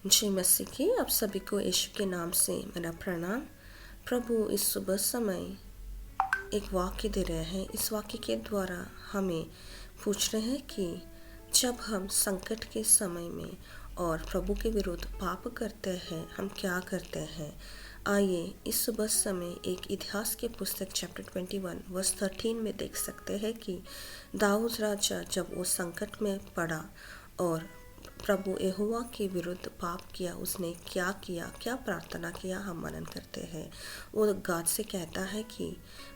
जय मसीह की आप सभी को यीशु के नाम से मेरा प्रणाम। प्रभु इस सुबह समय एक वाक्य दे रहे हैं। इस वाक्य के द्वारा हमें पूछ रहे हैं कि जब हम संकट के समय में और प्रभु के विरुद्ध पाप करते हैं हम क्या करते हैं। आइए इस सुबह समय एक इतिहास के पुस्तक चैप्टर 21 वर्स 13 में देख सकते हैं कि दाऊद राजा जब वो संकट में पड़ा और प्रभु यहोवा के विरुद्ध पाप किया, उसने क्या किया, क्या प्रार्थना किया, हम मनन करते हैं। वो गॉड से कहता है कि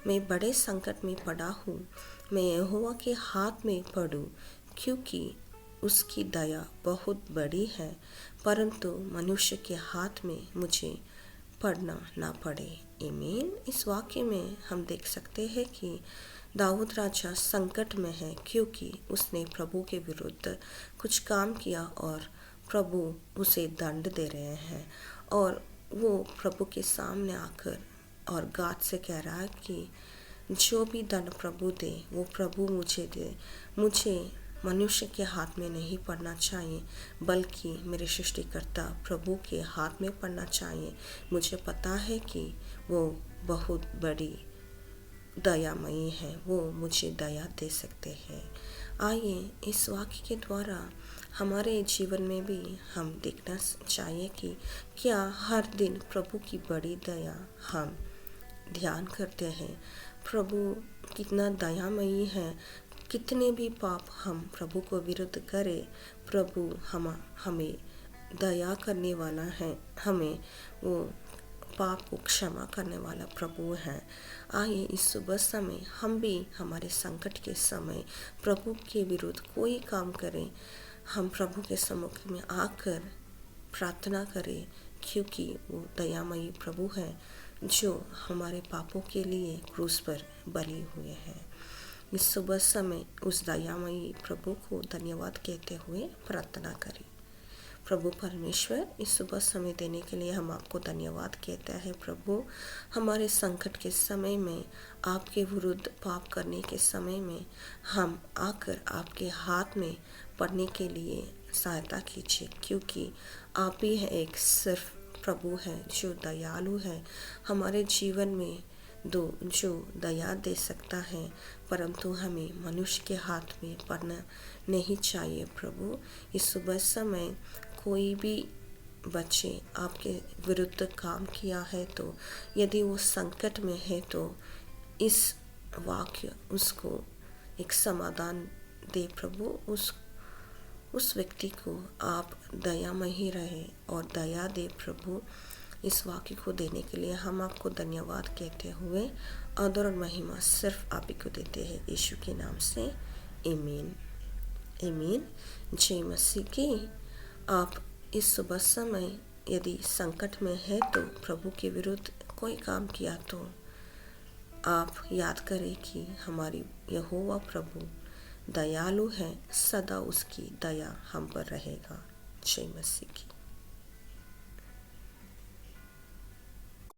मैं बड़े संकट में पड़ा हूँ, मैं यहोवा के हाथ में पड़ूँ क्योंकि उसकी दया बहुत बड़ी है, परंतु मनुष्य के हाथ में मुझे पड़ना ना पड़े। आमीन। इस वाक्य में हम देख सकते हैं कि दाऊद राजा संकट में है क्योंकि उसने प्रभु के विरुद्ध कुछ काम किया और प्रभु उसे दंड दे रहे हैं और वो प्रभु के सामने आकर और गॉड से कह रहा है कि जो भी दंड प्रभु दे वो प्रभु मुझे दे, मुझे मनुष्य के हाथ में नहीं पड़ना चाहिए बल्कि मेरे सृष्टिकर्ता प्रभु के हाथ में पड़ना चाहिए। मुझे पता है कि वो बहुत बड़ी दयामयी है, वो मुझे दया दे सकते हैं। आइए इस वाक्य के द्वारा हमारे जीवन में भी हम देखना चाहिए कि क्या हर दिन प्रभु की बड़ी दया हम ध्यान करते हैं। प्रभु कितना दयामयी है, कितने भी पाप हम प्रभु को विरुद्ध करें, प्रभु हमें दया करने वाला है, हमें वो पाप को क्षमा करने वाला प्रभु है। आइए इस सुबह समय हम भी हमारे संकट के समय प्रभु के विरुद्ध कोई काम करें, हम प्रभु के सम्मुख में आकर प्रार्थना करें क्योंकि वो दयामयी प्रभु है जो हमारे पापों के लिए क्रूस पर बलि हुए हैं। इस सुबह समय उस दयामयी प्रभु को धन्यवाद कहते हुए प्रार्थना करें। प्रभु परमेश्वर, इस सुबह समय देने के लिए हम आपको धन्यवाद कहते हैं। प्रभु हमारे संकट के समय में, आपके विरुद्ध पाप करने के समय में हम आकर आपके हाथ में पड़ने के लिए सहायता कीजिए क्योंकि आप ही एक सिर्फ प्रभु है जो दयालु है, हमारे जीवन में जो दया दे सकता है, परंतु हमें मनुष्य के हाथ में पड़ना नहीं चाहिए। प्रभु इस सुबह समय कोई भी बच्चे आपके विरुद्ध काम किया है तो यदि वो संकट में है तो इस वाक्य उसको एक समाधान दे। प्रभु उस व्यक्ति को आप दयामयी रहे और दया दे। प्रभु इस वाक्य को देने के लिए हम आपको धन्यवाद कहते हुए आदर और महिमा सिर्फ आप ही को देते हैं यीशु के नाम से। आमीन आमीन। जय मसीह की। आप इस सुबह समय यदि संकट में है तो प्रभु के विरुद्ध कोई काम किया तो आप याद करें कि हमारी यहोवा प्रभु दयालु है, सदा उसकी दया हम पर रहेगा। जय मसीह की।